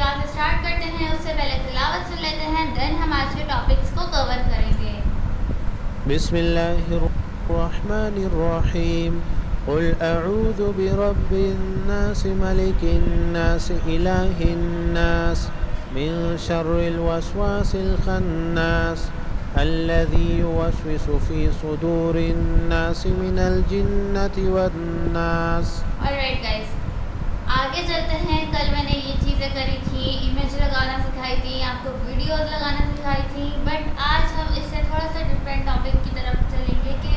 Class start करते हैं उससे पहले तिलावत सुन लेते हैं, देन हम आज के टॉपिक्स को कवर करेंगे। बिस्मिल्लाहिर्रहमानिर्रहीम क़ुल अऊज़ु बिरब्बिन्नास मलिकिन्नास इलाहिन्नास मिन शर्रिल वस्वासिल खन्नास अल्लज़ी युवस्विसु फ़ी सुदूरिन्नास मिनल जिन्नति वन्नास। ऑलराइट गाइस, आगे चलते हैं। कल मैंने ये चीज़ें करी थी, इमेज लगाना सिखाई थी, आपको वीडियोस लगाना सिखाई थी, बट आज हम इससे थोड़ा सा डिफरेंट टॉपिक की तरफ चलेंगे कि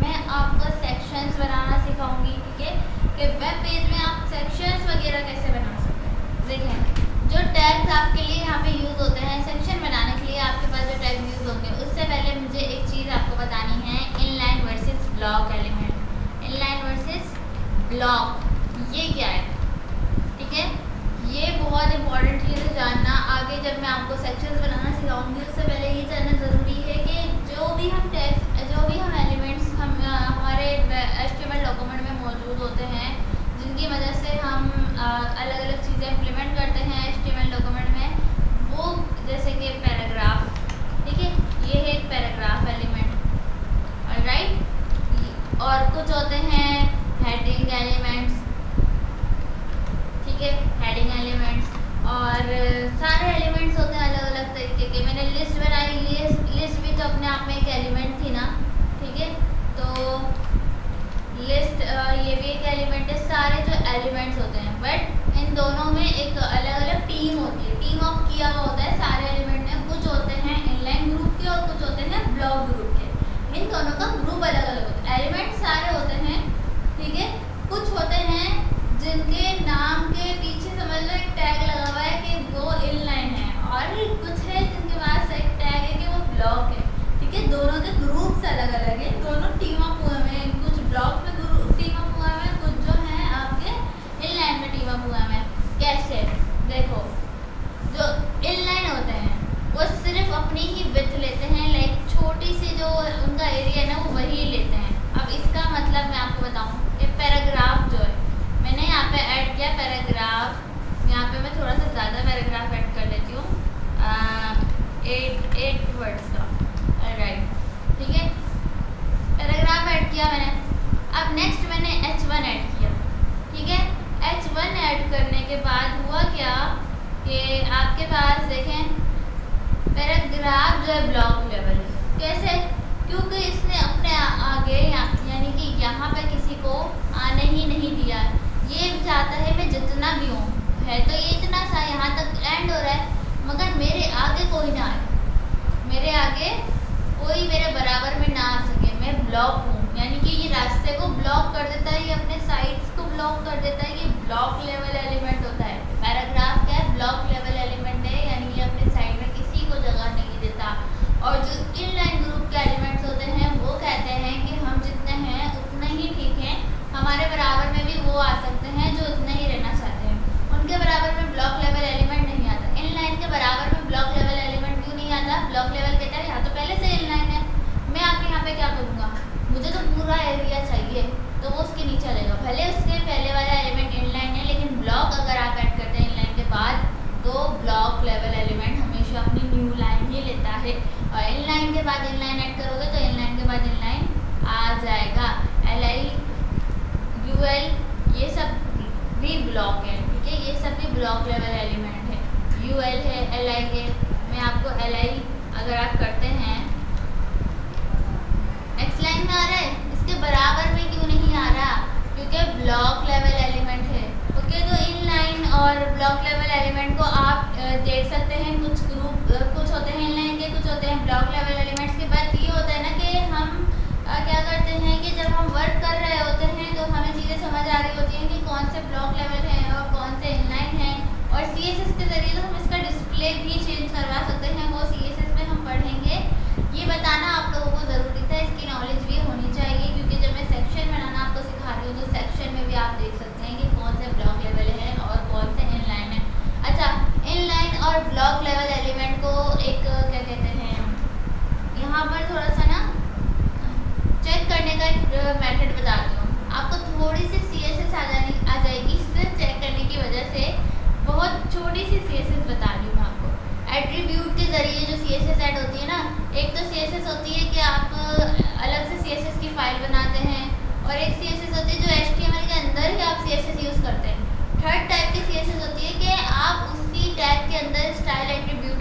मैं आपको सेक्शंस बनाना सिखाऊंगी। ठीक है, कि वेब पेज में आप सेक्शंस वगैरह कैसे बना सकते हैं। देखें, जो टैग्स आपके लिए यहाँ पे यूज़ होते हैं सेक्शन बनाने के लिए, आपके पास जो टैग यूज़ होंगे, उससे पहले मुझे एक चीज़ आपको बतानी है, inline versus block element. Inline versus block, ये क्या है? ठीक है, ये बहुत इंपॉर्टेंट चीज़ है जानना। आगे जब मैं आपको सेक्शंस बनाना सिखाऊंगी उससे पहले ये जानना ज़रूरी है कि जो भी हम एलिमेंट्स हमारे HTML डॉक्यूमेंट में मौजूद होते हैं, जिनकी वजह से हम अलग अलग चीज़ें इम्प्लीमेंट करते हैं HTML डॉक्यूमेंट में, वो जैसे कि पैराग्राफ। ठीक है, ये है एक पैराग्राफ एलिमेंट। ऑलराइट, और कुछ होते हैं हेडिंग एलिमेंट्स। ठीक है, हेडिंग एलिमेंट्स और सारे एलिमेंट्स होते हैं अलग अलग तरीके के। मैंने लिस्ट बनाई, लिस्ट भी तो अपने आप में एक एलिमेंट थी ना। ठीक है, तो लिस्ट ये भी एक एलिमेंट है। सारे जो एलिमेंट्स होते हैं, बट इन दोनों में एक अलग अलग टीम होती है, टीम ऑफ किया हुआ होता है सारे एलिमेंट में। कुछ होते हैं इनलाइन ग्रुप के और कुछ होते हैं ब्लॉक ग्रुप के। इन दोनों का ग्रुप अलग अलग होता है, एलिमेंट सारे होते हैं। ठीक है, कुछ होते हैं जिनके नाम के पीछे समझ लो एक टैग लगा हुआ है कि वो इनलाइन है, और कुछ है जिनके पास एक टैग है कि वो ब्लॉक है। ठीक है, दोनों के ग्रुप्स अलग अलग हैं, दोनों टीम अप हुए हैं। कुछ ब्लॉक में टीम अप हुआ है, कुछ जो है आपके इनलाइन में टीम अप हुआ है। कैसे? देखो, जो इनलाइन होते हैं वो सिर्फ अपनी ही विड्थ लेते हैं, लाइक छोटी सी जो उनका एरिया है ना वो वही लेते हैं। अब इसका मतलब मैं आपको बताऊं कि पैराग्राफ जो है, मैंने यहाँ पे ऐड किया पैराग्राफ। यहाँ पे मैं थोड़ा सा ज़्यादा पैराग्राफ ऐड कर लेती हूँ, 8 वर्ड्स का। राइट, ठीक है, पैराग्राफ ऐड किया मैंने। अब नेक्स्ट मैंने H1 ऐड किया। ठीक है, H1 ऐड करने के बाद हुआ क्या कि आपके पास देखें पैराग्राफ जो है ब्लॉक लेवल है। कैसे? क्योंकि इसने अपने आगे यानी कि यहाँ पे किसी को आने ही नहीं दिया। ये चाहता है मैं जितना भी हूँ, है तो ये इतना सा यहाँ तक एंड हो रहा है, मगर मेरे आगे कोई ना आए, मेरे आगे कोई मेरे बराबर में ना आ सके। मैं ब्लॉक हूँ, यानी कि ये रास्ते को ब्लॉक कर देता है, ये अपने साइड्स को ब्लॉक कर देता है। ये ब्लॉक लेवल एलिमेंट होता है। पैराग्राफ क्या है? ब्लॉक लेवल एलिमेंट है, यानी ये अपने साइड में किसी को जगह नहीं देता। और जो इनलाइन ग्रुप के एलिमेंट्स होते हैं वो कहते हैं कि हम जितने हैं उतने ही ठीक हैं, हमारे बराबर में भी वो आ सकते हैं जो उतने ही रहना चाहते हैं। उनके बराबर में ब्लॉक लेवल एलिमेंट नहीं आता। इनलाइन के बराबर में ब्लॉक लेवल एलिमेंट क्यों नहीं आता? ब्लॉक लेवल कहता है यहाँ तो पहले से इनलाइन है, मैं आके यहाँ पे क्या करूँगा, मुझे तो पूरा एरिया चाहिए, तो वो उसके नीचे चलेगा। भले उसके पहले वाला एलिमेंट इनलाइन है, लेकिन ब्लॉक अगर आप ऐड करते हैं इनलाइन के बाद, तो ब्लॉक लेवल एलिमेंट हमेशा अपनी न्यू लाइन ही लेता है। और इनलाइन के बाद इनलाइन ऐड करोगे तो इनलाइन के बाद इनलाइन आ जाएगा। LI UL ये सब भी ब्लॉक है। ठीक है, ये सब भी ब्लॉक लेवल एलिमेंट है। UL है, LI है। मैं आपको LI अगर आप करते हैं, नेक्स्ट लाइन में आ रहा है, इसके बराबर में क्यों नहीं आ रहा? क्योंकि ब्लॉक लेवल एलिमेंट है। ओके, तो इनलाइन और ब्लॉक लेवल एलिमेंट को आप देख सकते हैं। कुछ ग्रुप कुछ होते हैं इनलाइन के, कुछ होते हैं ब्लॉक लेवल एलिमेंट्स के। बाद ये होता है ना कि हम क्या करते हैं कि जब हम वर्क कर रहे होते हैं तो हमें चीज़ें समझ आ रही होती हैं कि कौन से ब्लॉक लेवल हैं और कौन से इनलाइन हैं। और CSS के ज़रिए तो हम इसका डिस्प्ले भी चेंज करवा सकते हैं, वो CSS में हम पढ़ेंगे। ये बताना आप लोगों को ज़रूरी था, इसकी नॉलेज भी होनी चाहिए, क्योंकि जब मैं सेक्शन बनाना आपको सिखा रही हूँ तो सेक्शन में भी आप देख सकते हैं कि कौन से ब्लॉक लेवल है और कौन से इनलाइन है। अच्छा, इनलाइन और ब्लॉक लेवल एलिमेंट को एक क्या कहते हैं, यहाँ पर थोड़ा सा ना चेक करने का एक मेथड बताती हूँ आपको। थोड़ी सी CSS आ जाएगी सिर्फ चेक करने की वजह से, बहुत छोटी सी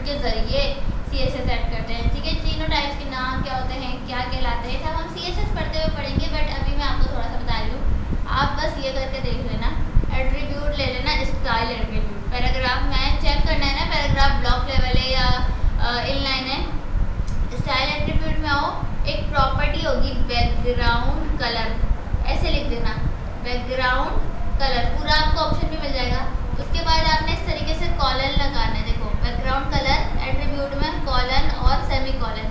के ज़रिए CSS ऐड करते हैं। ठीक है, तीनों टाइप्स के नाम क्या होते हैं, क्या कहलाते हैं, सब हम CSS पढ़ते हुए पढ़ेंगे, बट अभी मैं आपको थोड़ा सा बता रही हूँ। आप बस ये करके देख लेना, एट्रीब्यूट ले लेना, स्टाइल एट्रीब्यूट। पैराग्राफ में चेक करना है ना, पैराग्राफ ब्लॉक लेवल है या इनलाइन है। स्टाइल एट्रीब्यूट में आओ, एक प्रॉपर्टी होगी बैकग्राउंड कलर, ऐसे लिख देना बैकग्राउंड कलर, पूरा आपको ऑप्शन भी मिल जाएगा। उसके बाद आपने इस तरीके से कॉलन लगाना है। देखो बैकग्राउंड कलर एट्रीब्यूट में कॉलन और सेमी कॉलन,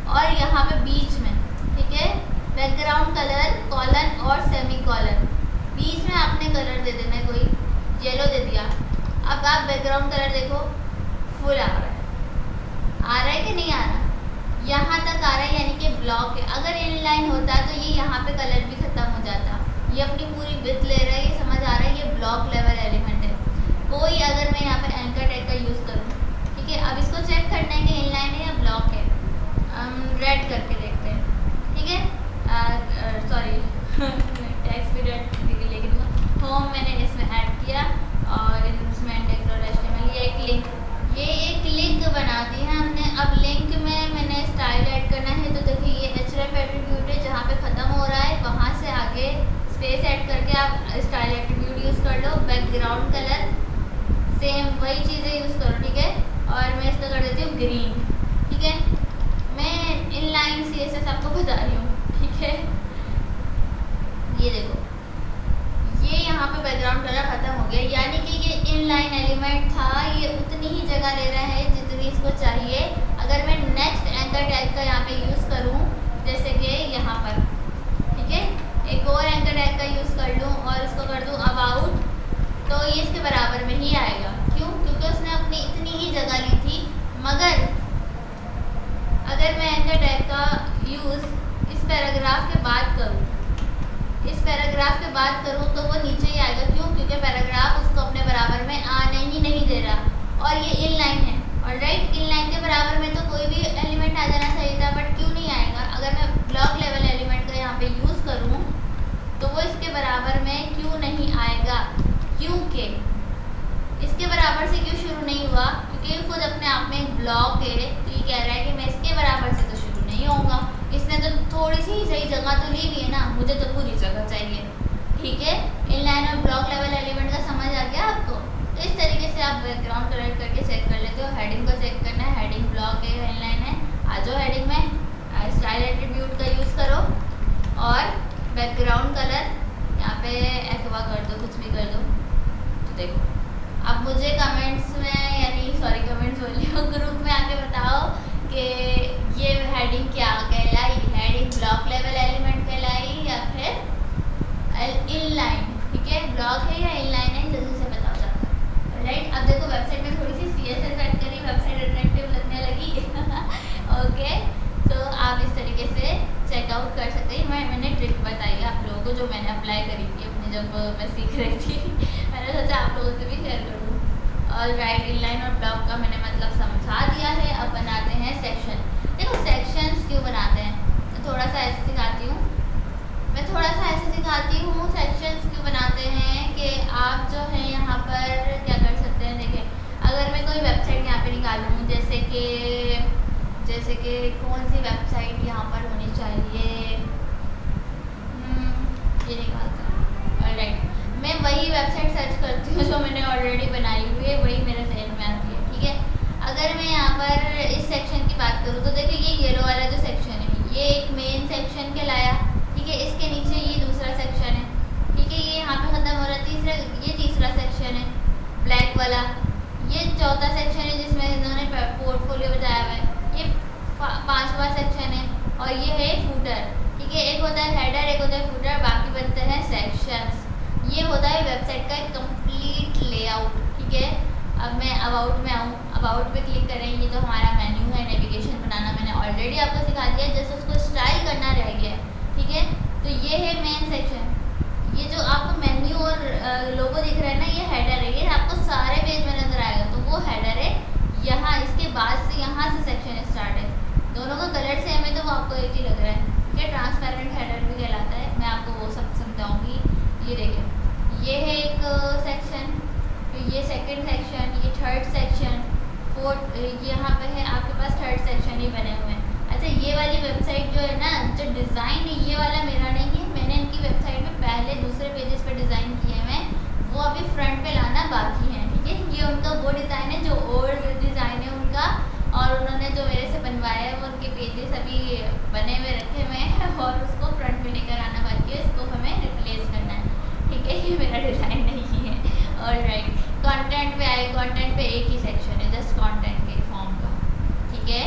और यहाँ पे बीच में, ठीक है, बैकग्राउंड कलर कॉलन और सेमी कॉलन, बीच में आपने कलर दे देना है, कोई येलो दे दिया। अब आप बैकग्राउंड कलर देखो फुल आ रहा है कि नहीं आ रहा, यहाँ तक आ रहा है, यानी कि ब्लॉक है। अगर इनलाइन होता तो ये यहाँ पे कलर भी खत्म हो जाता। ये अपनी पूरी विड्थ ले रहा है, ये समझ आ रहा है, ये ब्लॉक लेवल एलिमेंट है। कोई अगर मैं यहाँ पर एंकर टैग का यूज़ करूँ, ठीक है, अब इसको चेक करना है कि इनलाइन है या ब्लॉक है। हम रेड करके देखते हैं, ठीक है, सॉरी टैक्स भी रेड लेके दूँगा। होम मैंने इसमें ऐड किया और इसमें ये एक लिंक बना दी है हमने। अब लिंक में मैंने स्टाइल ऐड करना है, तो देखिए ये href एट्रीब्यूट है, जहाँ पे ख़त्म हो रहा है वहाँ से आगे स्पेस ऐड करके आप स्टाइल एट्रीब्यूट यूज़ कर लो। बैकग्राउंड कलर सेम वही चीज़ें यूज़ करो, ठीक है, और मैं इसका कर देती हूँ ग्रीन। ठीक है, मैं इनलाइन CSS आपको बता रही हूँ, ठीक है। ये देखो, ये यहाँ पे बैकग्राउंड कलर ख़त्म हो गया, यानी कि ये इनलाइन एलिमेंट था, ये उतनी ही जगह ले रहा है जितनी इसको चाहिए। अगर मैं नेक्स्ट एंकर टैग का यहाँ पे यूज़ करूँ, जैसे कि यहाँ पर, ठीक है, एक और एंकर टैग का यूज़ कर लूँ और इसको कर दूँ अबाउट, तो ये इसके बराबर में ही आएगा। क्यों? क्योंकि उसने अपनी इतनी ही जगह ली थी। मगर अगर मैं एंकर टैग का यूज़ इस पैराग्राफ के बाद करूँ, तो वो नीचे ही आएगा। क्यों? क्योंकि पैराग्राफ उसको अपने बराबर में आने ही नहीं दे रहा और ये इनलाइन है। ऑलराइट, इनलाइन के बराबर में तो कोई भी एलिमेंट आ जाना चाहिए था, बट क्यों नहीं आएगा? अगर मैं ब्लॉक लेवल एलिमेंट का यहाँ पे यूज़ करूँ तो वो इसके बराबर में क्यों नहीं आएगा? क्योंकि इसके बराबर से क्यों शुरू नहीं हुआ? क्योंकि खुद अपने आप में एक ब्लॉक है, तो ये कह रहा है कि मैं इसके बराबर से तो शुरू नहीं होऊंगा। इसने तो थोड़ी सी ही सही जगह तो ली हुई है ना, मुझे तो पूरी जगह चाहिए। ठीक है, इनलाइन और ब्लॉक लेवल एलिमेंट का समझ आ गया आपको? तो इस तरीके से आप बैकग्राउंड कलर करके चेक कर लेते हो। हेडिंग को चेक करना है, हेडिंग ब्लॉक है या इनलाइन है। आ जाओ हेडिंग में, स्टाइल एट्रीब्यूट का यूज़ करो और बैकग्राउंड कलर यहाँ पे एक्वा कर दो, कुछ भी कर दो। तो देखो, अब मुझे कमेंट्स में, यानी सॉरी कमेंट्स बोलिए, ग्रुप में आके बताओ कि ये हेडिंग क्या कहलाई, हेडिंग ब्लॉक लेवल एलिमेंट कहलाई या फिर इनलाइन। ठीक है, ब्लॉक है या इनलाइन है, जल्दी से बताओ जाकर। राइट, अब देखो वेबसाइट में थोड़ी सी CSS ऐड करी, वेबसाइट अट्रैक्टिव लगने लगी। ओके, तो आप इस तरीके से चेकआउट कर सकते हैं। मैंने ट्रिक बताई है आप लोगों को, जो मैंने अप्लाई करी थी अपने, जब मैं सीख रही थी। मैंने सोचा आप लोगों से भी शेयर कर दूँ। ऑलराइट, इनलाइन और ब्लॉक का मैंने मतलब समझा दिया है। अब बनाते हैं सेक्शन। देखो सेक्शंस क्यों बनाते हैं, तो थोड़ा सा ऐसे सिखाती हूँ सेक्शंस क्यों बनाते हैं कि आप जो है यहाँ पर क्या कर सकते हैं। देखिए, अगर मैं कोई वेबसाइट यहाँ पे निकालूँ, जैसे कि कौन सी वेबसाइट यहाँ पर होनी चाहिए, ये निकालता है। ऑलराइट, मैं वही वेबसाइट सर्च करती हूँ जो मैंने ऑलरेडी बनाई हुई है, वही मेरे जहन में आती है। ठीक है, अगर मैं यहाँ पर इस सेक्शन की बात करूँ तो देखिए, ये येलो वाला जो सेक्शन है, ये एक मेन सेक्शन कहलाया। ठीक है, इसके नीचे ये दूसरा सेक्शन है। ठीक है, ये यहाँ पे ख़त्म हो रहा है, ये तीसरा सेक्शन है ब्लैक वाला। ये चौथा सेक्शन है जिसमें इन्होंने पोर्टफोलियो बताया हुआ है। ये पांचवा सेक्शन है और ये है फूटर। ठीक है, एक होता है हेडर, एक होता है फूटर, बाकी बनते हैं सेक्शंस। ये होता है वेबसाइट का एक कंप्लीट लेआउट। ठीक है, अब मैं अबाउट में आऊँ, अबाउट पे क्लिक करें, ये तो हमारा मेन्यू है। नेविगेशन बनाना मैंने ऑलरेडी आपको सिखा दिया, जैसे उसको स्टाइल करना रह गया है। ठीक है, तो ये है मेन सेक्शन। ये जो आपको मेन्यू और लोगो दिख रहा है ना, ये हेडर है। ये आपको सारे पेज में नजर आएगा, तो वो हेडर है। यहाँ इसके बाद से यहाँ से सेक्शन स्टार्ट है। दोनों का कलर सेम है तो वो आपको एक ही लग रहा है। ठीक है, ट्रांसपेरेंट हेडर भी कहलाता है, मैं आपको वो सब समझाऊंगी। ये देखिए, ये है एक सेक्शन, फिर ये सेकंड सेक्शन, ये थर्ड सेक्शन, वो यहाँ पे है आपके पास थर्ड सेक्शन ही बने हुए हैं। अच्छा, ये वाली वेबसाइट जो है ना, जो डिज़ाइन है ये वाला मेरा नहीं है, मैंने इनकी वेबसाइट में पहले दूसरे पेजेस पे डिज़ाइन किए हुए हैं, वो अभी फ्रंट पे लाना बाकी है। ठीक है, ये उनका वो डिज़ाइन है जो ओल्ड डिज़ाइन है उनका, और उन्होंने जो मेरे से बनवाया है वो उनके पेजेस अभी बने हुए रखे हुए हैं और उसको फ्रंट पे लेकर आना बाकी है, इसको हमें रिप्लेस करना है। ठीक है, ये मेरा डिज़ाइन नहीं है। ऑलराइट, कंटेंट पे आए, कंटेंट पे एक ही सेक्शन है जस्ट कंटेंट के फॉर्म का। ठीक है,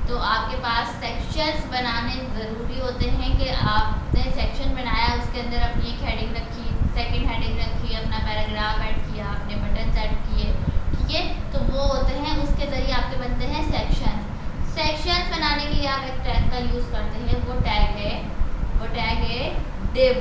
तो आपके पास सेक्शंस बनाने ज़रूरी होते हैं कि आपने सेक्शन बनाया, उसके अंदर अपनी एक हेडिंग रखी, सेकंड हेडिंग रखी, अपना पैराग्राफ ऐड किया, अपने बटन ऐड किए। ठीक है, तो वो होते हैं, उसके ज़रिए आपके बनते हैं सेक्शन। सेक्शंस बनाने के लिए आप एक टैग का यूज़ करते हैं, वो टैग है div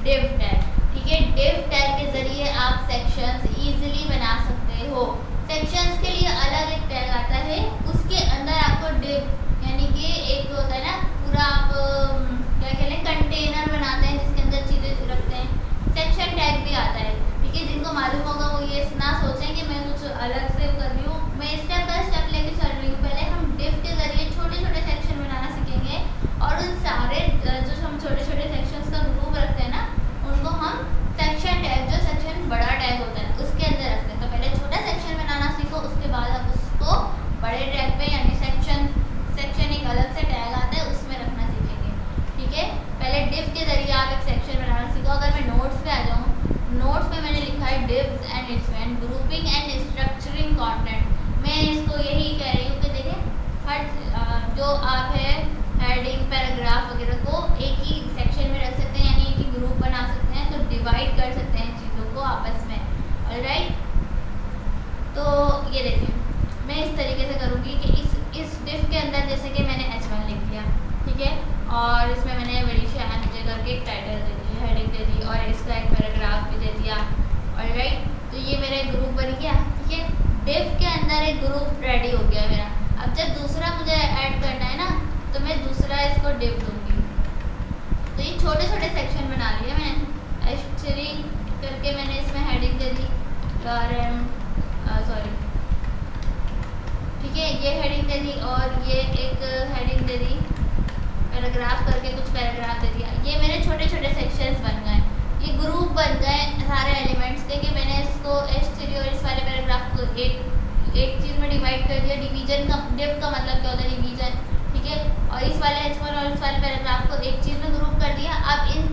टैग। ठीक है, div टैग के ज़रिए आप सेक्शंस इजीली बना सकते हो। सेक्शंस के लिए अलग एक टैग आता है, उसके अंदर आपको div यानी कि एक होता है ना पूरा, आप क्या कहते हैं, कंटेनर बनाते हैं जिसके अंदर चीज़ें रखते हैं, सेक्शन टैग भी आता है। ठीक है, जिनको मालूम होगा वो ये ना सोचें कि मैं कुछ अलग से कर रही हूँ, मैं स्टेप बाय स्टेप लेके चल रही हूँ। पहले हम div के ज़रिए छोटे छोटे सेक्शन बनाना सीखेंगे, और उन सारे जो हम छोटे छोटे सेक्शंस का ग्रुप रखते हैं ना, उनको हम सेक्शन टैग, जो सेक्शन बड़ा टैग होता है उसके अंदर रखते हैं। तो पहले छोटा सेक्शन बनाना सीखो, उसके बाद आप उसको बड़े टैग पे यानी सेक्शन एक अलग से टैग आता है उसमें रखना सीखेंगे। ठीक है, पहले div के ज़रिए आप एक सेक्शन बनाना सीखो। अगर मैं नोट्स पे आ जाऊँ, नोट्स में मैंने लिखा है divs and event grouping and structuring content. मैं इसको यही कह रही हूँ कि देखें, हर जो आप है हेडिंग पैराग्राफ वगैरह को एक ही सेक्शन में रख सकते हैं, यानी एक ही ग्रुप बना सकते हैं, तो डिवाइड कर सकते हैं चीज़ों को आपस में। ऑलराइट, तो ये देखिए मैं इस तरीके से करूँगी कि इस div के अंदर जैसे कि मैंने h1 लिख दिया। ठीक है, और इसमें मैंने बड़ी शान मुझे करके एक टाइटल दे दी, हेडिंग दे दी, और इसका एक पैराग्राफ भी दे दिया। ऑलराइट, तो ये मेरा एक ग्रुप बन गया। ठीक है, div के अंदर एक ग्रुप रेडी हो गया मेरा। अब जब दूसरा मुझे ऐड करना है ना, तो मैं दूसरा इसको div दूँगी। तो ये छोटे छोटे सेक्शन बना लिए मैंने, h3 करके मैंने इसमें हेडिंग दे दी, ठीक है, ये हेडिंग दे दी, और ये एक हेडिंग दे दी, पैराग्राफ करके कुछ पैराग्राफ दे दिया। ये मेरे छोटे छोटे सेक्शंस बन गए, ये ग्रुप बन गए सारे एलिमेंट्स के, कि मैंने इसको h3 और इस वाले पैराग्राफ को एक चीज़ में डिवाइड कर दिया। डिवीजन का, div का मतलब क्या होता है, डिवीजन। ठीक है, और इस वाले h1 और इस वाले पैराग्राफ को एक चीज़ में ग्रुप कर दिया। अब इन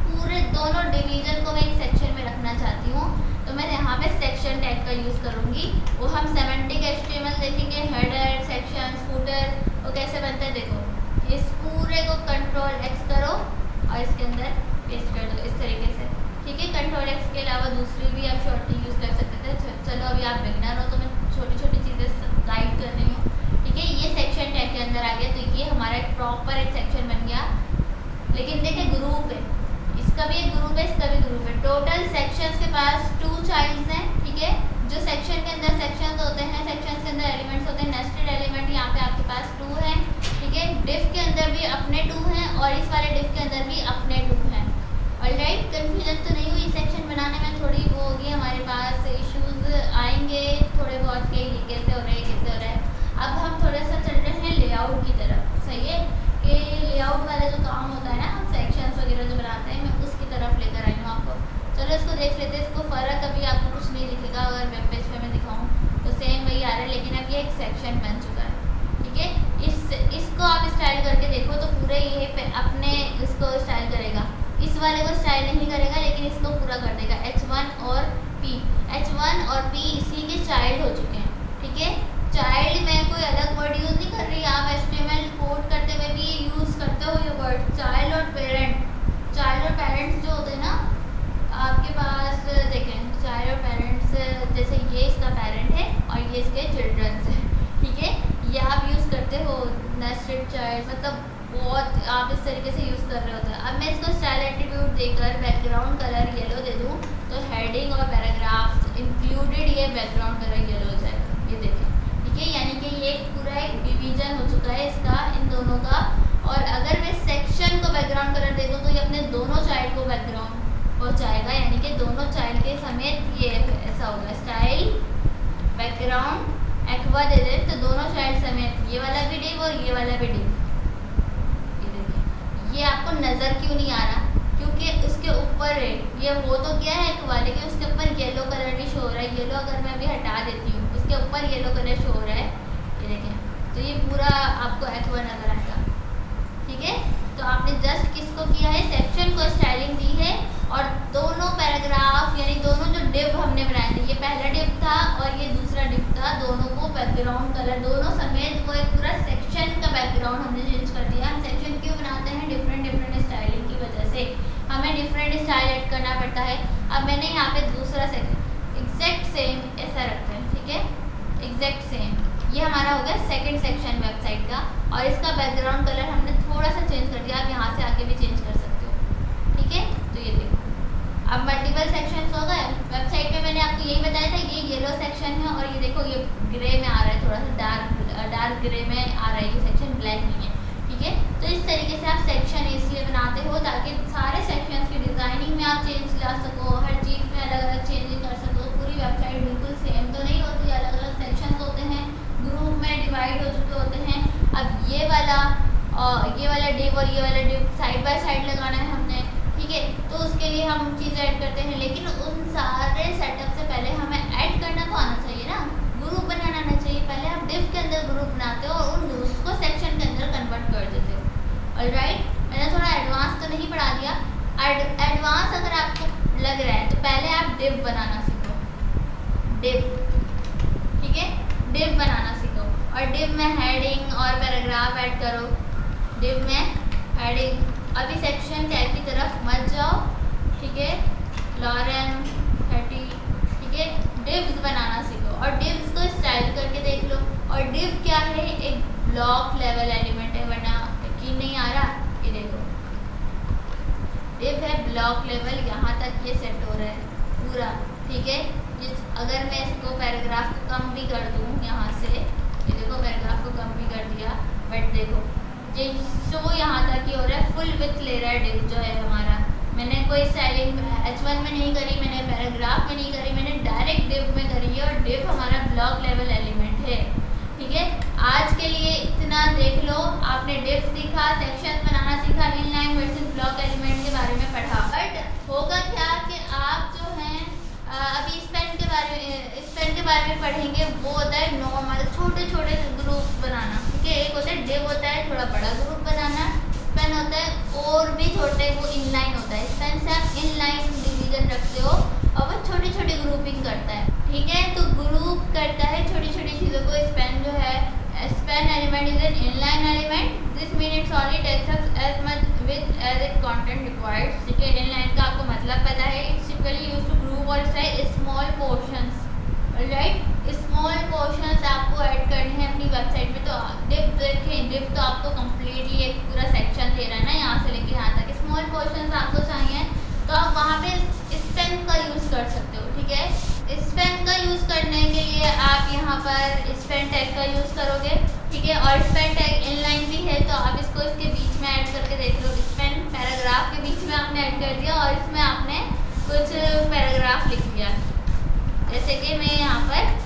पूरे दोनों डिवीजन को मैं एक सेक्शन में रखना चाहती हूँ, तो मैं यहाँ पे सेक्शन टैग का यूज़ करूँगी। वो हम सेमेंटिक HTML देखेंगे, हेडर, सेक्शन, फूटर, वो कैसे बनता है। देखो, इस पूरे को Ctrl+X करो और इसके अंदर पेस्ट कर दो इस तरीके से। ठीक है, Ctrl+X के अलावा दूसरी भी आप शॉर्टकट यूज़ कर सकते थे। चलो अभी आप बिगनर हो तो मैं छोटी छोटी चीज़ें गाइड कर रही हूँ। ठीक है, ये सेक्शन टैग के अंदर आ गया, तो ये हमारा एक प्रॉपर एक सेक्शन बन गया। लेकिन देखिए ग्रुप है, इसका भी एक ग्रुप है, इसका भी ग्रुप है। टोटल सेक्शंस के पास 2 चाइल्ड्स हैं। ठीक है, जो सेक्शन के अंदर सेक्शंस होते हैं, सेक्शंस के अंदर एलिमेंट्स होते हैं, नेस्टेड एलिमेंट यहाँ पे आपके पास 2 हैं। ठीक है, div के अंदर भी अपने 2 हैं, और इस वाले div के अंदर भी अपने 2 हैं। ऑलराइट, कंफ्यूजन तो नहीं हुई? सेक्शन बनाने में थोड़ी वो होगी, हमारे पास इश्यूज आएंगे थोड़े बहुत के, ये कैसे हो रहा है, कैसे हो रहा है। अब हम थोड़ा सा चल रहे हैं लेआउट की तरफ। सही है, कि लेआउट वाला जो काम होता है ना, हम सेक्शंस वगैरह जो बनाते हैं, मैं उसकी तरफ लेकर आई हूँ आपको। चलो इसको देख लेते हैं। इसको फ़र्क अभी आपको कुछ नहीं दिखेगा, अगर वेब पेज पे मैं दिखाऊँ तो सेम वही आ रहा है, लेकिन अब ये एक सेक्शन बन चुका है। ठीक है, इसको आप स्टाइल करके देखो तो पूरे ये अपने इसको स्टाइल करेगा, इस वाले को स्टाइल नहीं करेगा, लेकिन इसको पूरा कर देगा। h1 और p इसी के चाइल्ड हो चुके हैं। ठीक है, चाइल्ड में कोई अलग वर्ड यूज़ नहीं कर रही, आप HTML कोड करते हुए भी यूज़ करते हो ये वर्ड। चाइल्ड और पेरेंट्स जो होते हैं ना आपके पास, देखें चाइल्ड और पेरेंट्स, जैसे ये इसका पेरेंट है और ये इसके चिल्ड्रंस है। ठीक है, ये आप यूज़ करते हो नेस्टेड चाइल्ड, मतलब बहुत आप इस तरीके से यूज़ कर रहे होते हैं। अब मैं इसको स्टाइल एट्रीब्यूट देकर बैकग्राउंड कलर येलो दे दूँ, तो हेडिंग और पैराग्राफ इंक्लूडेड ये बैकग्राउंड कलर येलो हो जाएगा। ये देखें, ठीक है, यानी कि ये पूरा एक डिवीजन हो चुका है इसका, इन दोनों का। और अगर मैं सेक्शन को बैकग्राउंड कलर दे दूँ तो ये अपने दोनों चाइल्ड को बैकग्राउंड हो जाएगा, यानी कि दोनों चाइल्ड के समेत ये ऐसा होगा, स्टाइल बैकग्राउंड हुआ दे दें तो दोनों साइड समेत ये वाला भी डिव और ये वाला भी डिव। ये देखिए, ये आपको नज़र क्यों नहीं आ रहा? क्योंकि उसके ऊपर है, ये हो तो क्या है एक वाले के उसके ऊपर येलो कलर भी शो हो रहा है। येलो अगर मैं अभी हटा देती हूँ, उसके ऊपर येलो कलर शो हो रहा है, ये देखें, तो ये पूरा आपको एक्वा नज़र आएगा। ठीक है, तो आपने जस्ट किसको किया है, सेक्शन को स्टाइलिंग दी है। और दोनों पैराग्राफ यानी दोनों जो डिव हमने बनाए थे, ये पहला डिव था और ये दूसरा डिव था, दोनों को बैकग्राउंड कलर दोनों समेत वो एक पूरा सेक्शन का बैकग्राउंड हमने चेंज कर दिया। हम सेक्शन क्यों बनाते हैं? डिफरेंट डिफरेंट स्टाइलिंग की वजह से हमें डिफरेंट स्टाइल ऐड करना पड़ता है। अब मैंने यहाँ पे दूसरा सेक्शन एग्जैक्ट सेम ऐसा रखते हैं। ठीक है, एग्जैक्ट सेम, ये हमारा हो गया सेकंड सेक्शन वेबसाइट का। और इसका बैकग्राउंड कलर हमने थोड़ा सा चेंज कर दिया, आप यहाँ से आके भी चेंज कर सकते हो। ठीक है, तो ये देखो अब मल्टीपल सेक्शंस हो गए। वेबसाइट पे मैंने आपको यही बताया था, ये येलो सेक्शन है और ये देखो ये ग्रे में आ रहा है, थोड़ा सा डार्क ग्रे में आ रहा है, ये सेक्शन ब्लैक नहीं है। ठीक है, तो इस तरीके से आप सेक्शन इसलिए बनाते हो ताकि सारे सेक्शंस की डिज़ाइनिंग में आप चेंज ला सको, हर चीज़ में अलग अलग चेंजिंग कर सको। पूरी वेबसाइट बिल्कुल सेम तो नहीं होती, अलग अलग सेक्शंस होते हैं, ग्रुप में डिवाइड हो चुके होते हैं। अब ये वाला डिव और ये वाला डिव साइड बाय साइड लगाना है हमने। ठीक है, तो उसके लिए हम चीज़ ऐड करते हैं, लेकिन उन सारे सेटअप से पहले हमें ऐड करना तो आना चाहिए ना, ग्रुप बनाना आना चाहिए। पहले आप डिव के अंदर ग्रुप बनाते हो और उन ग्रुप्स को सेक्शन के अंदर कन्वर्ट कर देते हो। ऑलराइट, मैंने थोड़ा एडवांस तो नहीं पढ़ा दिया। एडवांस अगर आपको लग रहा है तो पहले आप डिव बनाना सीखो, डिव। ठीक है, डिव बनाना सीखो और डिव में हेडिंग और पैराग्राफ ऐड करो। डिव में हेडिंग, अभी सेक्शन टैग की तरफ मत जाओ। ठीक है, लॉरेन 30। ठीक है, डिव्स बनाना सीखो और डिव्स को स्टाइल करके देख लो। और डिव क्या है, एक ब्लॉक लेवल एलिमेंट है, वरना यकीन नहीं आ रहा। ये देखो डिव है ब्लॉक लेवल, यहाँ तक ये सेट हो रहा है पूरा। ठीक है, अगर मैं इसको पैराग्राफ को कम भी कर दूँ यहाँ से, ये देखो पैराग्राफ को कम भी कर दिया, बट देखो ये शो यहाँ तक ही हो रहा है, फुल विथ ले रहा है डिव जो है हमारा। मैंने कोई स्टाइलिंग H1 में नहीं करी, मैंने पैराग्राफ में नहीं करी, मैंने डायरेक्ट डिव में करी है और डिव हमारा ब्लॉक लेवल एलिमेंट है। ठीक है, आज के लिए इतना देख लो, आपने डिव सीखा, सेक्शन बनाना सीखा, इनलाइन वर्सेस ब्लॉक एलिमेंट के बारे में पढ़ा। बट होगा क्या कि आप जो हैं अभी स्पेन के बारे में पढ़ेंगे, वो होता है नॉर्मल छोटे छोटे ग्रुप्स बनाना। ठीक है, एक होता है डिव होता है थोड़ा बड़ा ग्रुप बनाना, स्पेन होता है और भी छोटे, वो इनलाइन होता है। स्पेन से आप इनलाइन डिवीजन रखते हो और वो छोटी छोटी ग्रुपिंग करता है। ठीक है, तो ग्रुप करता है छोटी छोटी चीज़ों को। स्पेन जो है, span element is an inline element, this mean it's only takes up as much width as it content required. ठीक है, इनलाइन का आपको मतलब पता है, it's typically used to group or small portions. Right, small portions आपको add करने हैं अपनी वेबसाइट में। तो डिव देखें, डिव तो आपको कम्प्लीटली एक पूरा सेक्शन दे रहा है ना, यहाँ से लेके यहाँ तक। स्मॉल पोर्शंस आपको चाहिए तो आप वहाँ पे स्पेन का यूज़ कर सकते हो। ठीक है, स्पेन का यूज़ करने के लिए आप यहाँ पर स्पेन टैग का यूज़ करोगे। ठीक है, और स्पेन टैग इनलाइन भी है तो आप इसको इसके बीच में ऐड करके देख लो। स्पेन पैराग्राफ के बीच में आपने ऐड कर दिया और इसमें आपने कुछ पैराग्राफ लिख दिया, जैसे कि मैं यहाँ पर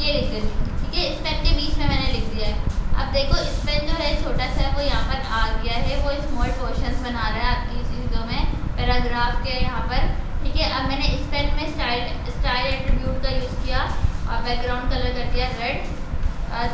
ये लिख रही हूँ। ठीक है, स्पेन के बीच में मैंने लिख दिया है। अब देखो स्पेन जो है छोटा सा है, वो यहाँ पर आ गया है, वो स्मॉल पोर्शंस बना रहा है आपकी चीज़ों में, पैराग्राफ के यहाँ पर। ठीक है, अब मैंने स्पेन में स्टाइल एट्रीब्यूट का यूज़ किया और बैकग्राउंड कलर कर दिया रेड।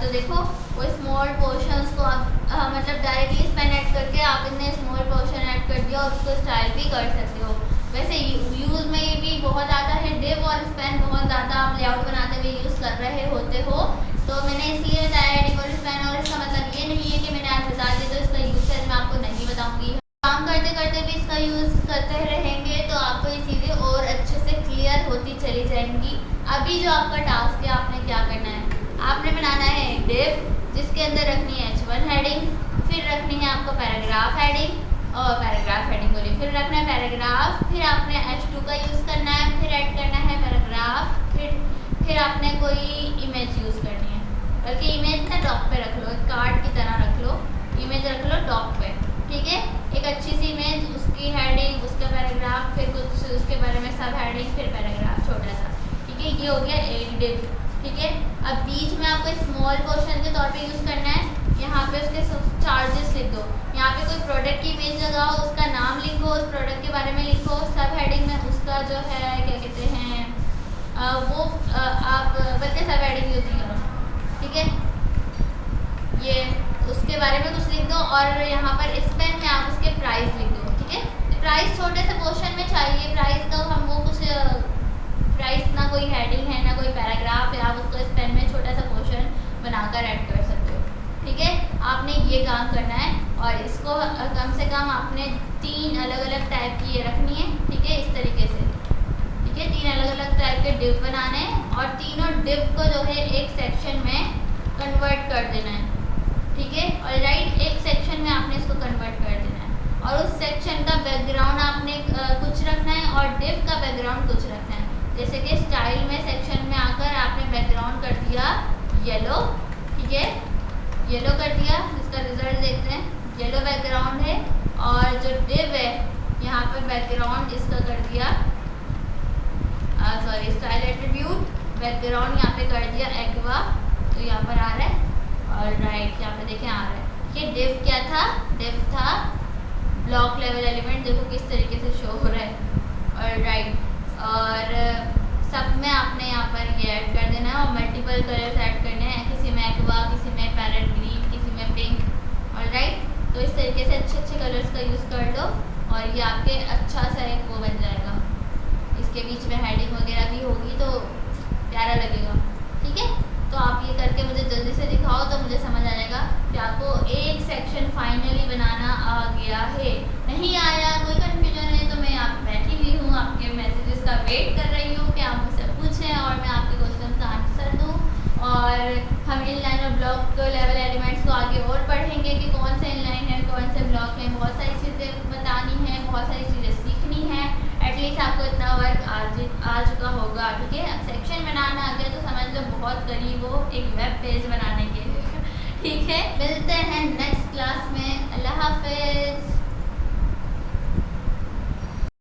तो देखो वो स्मॉल पोर्शंस को आप मतलब डायरेक्टली स्पेन ऐड करके आप इतने स्मॉल पोर्शन ऐड कर दिया और उसको स्टाइल भी कर सकते हो। वैसे यूज़ में ये भी बहुत आता है, डिव और स्पेन बहुत ज़्यादा आप लेआउट बनाते हुए यूज़ कर रहे होते हो, तो मैंने इसलिए बताया डिव और स्पेन। और इसका मतलब ये नहीं है कि मैंने आज बता दिया तो इसका यूज़ मैं आपको नहीं बताऊँगी। काम करते करते भी इसका यूज़ करते रहेंगे तो आपको ये चीज़ें और अच्छे से क्लियर होती चली जाएंगी। अभी जो आपका टास्क है, आपने क्या करना है, आपने बनाना है डिव जिसके अंदर रखनी है H1 हेडिंग, फिर रखनी है आपको पैराग्राफ हेडिंग और पैराग्राफ हेडिंग बोलिए, फिर रखना है पैराग्राफ, फिर आपने H2 का यूज़ करना है, फिर ऐड करना है पैराग्राफ, फिर आपने कोई इमेज यूज़ करनी है। बल्कि इमेज ना डॉक पे रख लो, कार्ड की तरह रख लो, इमेज रख लो डॉक पे। ठीक है, एक अच्छी सी इमेज, उसकी हेडिंग, उसका पैराग्राफ, फिर कुछ उसके बारे में सब हेडिंग, फिर पैराग्राफ छोटा सा। ठीक है, ये हो गया एक डिव। ठीक है, अब बीच में आपको स्मॉल क्वेश्चन के तौर पे यूज़ करना है। यहाँ पे उसके चार्जेस लिख दो। यहाँ पे कोई प्रोडक्ट की इमेज लगाओ, उसका नाम लिखो, उस प्रोडक्ट के बारे में लिखो, सब हेडिंग में उसका जो है क्या कहते हैं आप बल्कि सब हेडिंग यूज़ नहीं करो, ठीक है। ये उसके बारे में कुछ लिख दो और यहाँ पर स्पेन में आप उसके प्राइस लिख दो, ठीक है। प्राइस छोटे से क्वेश्चन में चाहिए, प्राइस का हम वो कुछ प्राइस ना कोई हेडिंग है ना कोई पैराग्राफ है, आप उसको स्पेन में छोटा सा क्वेश्चन बनाकर ऐड कर सकते हो, ठीक है। आपने ये काम करना है और इसको कम से कम आपने 3 अलग अलग टाइप की ये रखनी है, ठीक है, इस तरीके से, ठीक है। 3 अलग अलग टाइप के डिव बनाने हैं और तीनों डिव को जो है एक सेक्शन में कन्वर्ट कर देना है, ठीक है। ऑलराइट, एक सेक्शन में आपने इसको कन्वर्ट कर देना है और उस सेक्शन का बैकग्राउंड आपने कुछ रखना है और डिव का बैकग्राउंड कुछ रखना है। जैसे कि स्टाइल में सेक्शन में आकर आपने बैकग्राउंड कर दिया येलो, ठीक है, येलो कर दिया। इसका रिजल्ट देखते हैं, येलो बैकग्राउंड है। और जो डिव है यहाँ पर बैकग्राउंड इसका कर दिया सॉरी स्टाइल एट्रीब्यूट, बैकग्राउंड यहाँ पे कर दिया एक्वा, तो यहाँ पर आ रहा है। और राइट यहाँ पे देखें आ रहा है। ये डिव क्या था, डिव था ब्लॉक लेवल एलिमेंट, देखो किस तरीके से शो हो रहा है। और राइट, और सब में आपने यहाँ पर ये ऐड कर देना है और मल्टीपल कलर्स ऐड करने हैं, किसी में एक्वा, किसी में पैरेट ग्रीन, किसी में पिंक। और राइट, तो इस तरीके से अच्छे अच्छे कलर्स का यूज़ कर लो और ये आपके अच्छा सा एक वो बन जाएगा। इसके बीच में हेडिंग वगैरह भी होगी तो प्यारा लगेगा, ठीक है। तो आप ये करके मुझे जल्दी से दिखाओ तो मुझे समझ आ जाएगा कि आपको एक सेक्शन फाइनली बनाना आ गया है। नहीं आया, कोई कन्फ्यूजन है तो मैं आप बैठी हुई हूँ, आपके मैसेजेस का वेट कर रही हूँ कि आप मुझसे पूछें और मैं आपके क्वेश्चन का आंसर दूँ। और हम इनलाइन और ब्लॉक लेवल एलिमेंट्स को आगे और पढ़ेंगे कि कौन से इनलाइन है, कौन से ब्लॉक हैं। बहुत सारी चीज़ें बतानी है, बहुत सारी चीज़ें सीखनी है। एटलीस्ट आपको इतना वर्क आ चुका होगा, ठीक है। अब सेक्शन बनाना आ गया तो समझ लो बहुत करीब हो एक वेब पेज बनाने के लिए, ठीक है। मिलते हैं नेक्स्ट क्लास में। अल्लाह हाफिज़।